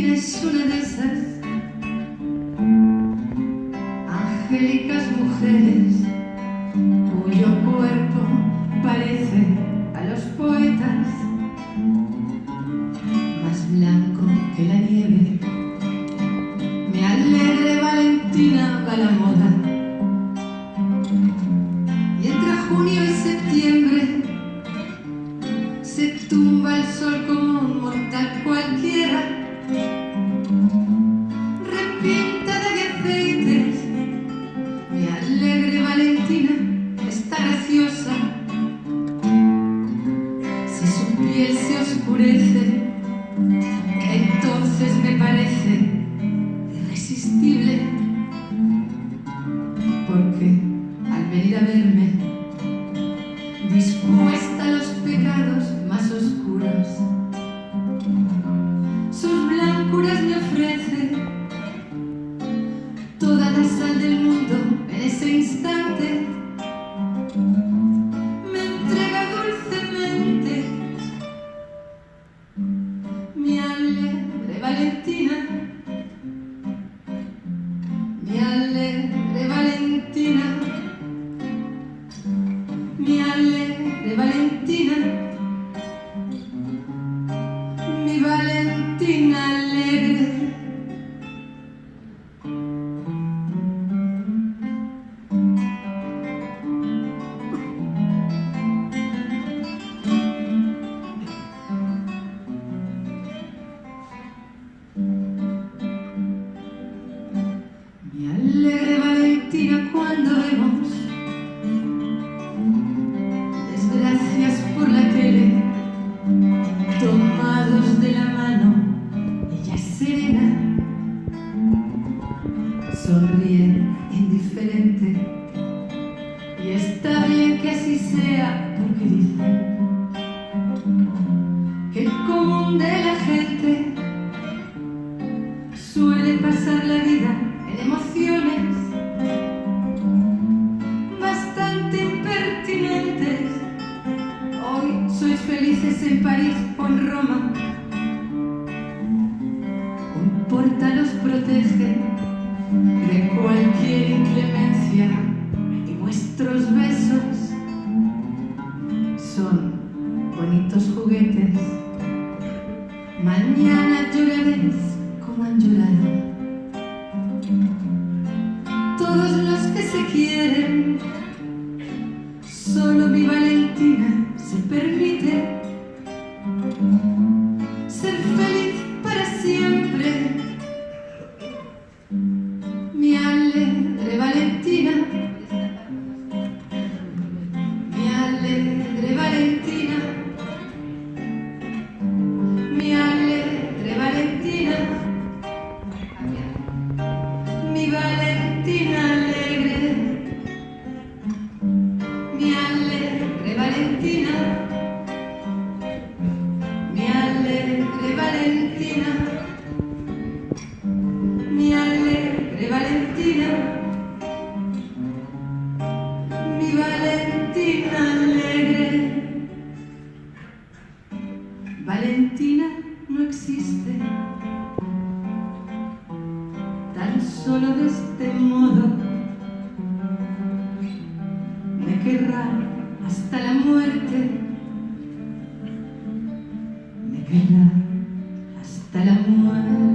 Valentina es una de esas angélicas mujeres cuyo cuerpo parece a los poetas, más blanco que la nieve. Mi alegre Valentina va a la moda, y entre junio y septiembre se tumba el sol como un mortal cualquiera, repintada de aceites. Mi alegre Valentina está graciosa. Si su piel se oscurece, entonces me parece irresistible, porque al venir a verme, dispuesta a los pecados más oscuros, sus blancuras me ofrecen toda la sal del mundo. En ese instante me entrega dulcemente mi alegre Valentina, mi alegre Valentina, mi alegre Valentina, mi Valentina alegre. Mi alegre Valentina, cuando vemos desgracias por la tele, tomados de la mano, ella es serena, sonríe indiferente, y está bien que así sea, porque dice que el común de la gente suele pasar la vida en emociones bastante impertinentes. Hoy sois felices en París o en Roma, un porta los protege de cualquier inclemencia, y vuestros besos son bonitos juguetes. Mañana lloraréis como han llorado todos los que se quieren. Solo mi Valentina se permite ser feliz para siempre. Mi alegre Valentina, mi alegre Valentina, mi alegre Valentina, mi Valentina alegre, mi alegre Valentina, mi alegre Valentina, mi alegre Valentina, mi Valentina alegre. Valentina no existe, tan solo de este modo me querrá hasta la muerte, me querrá hasta la muerte.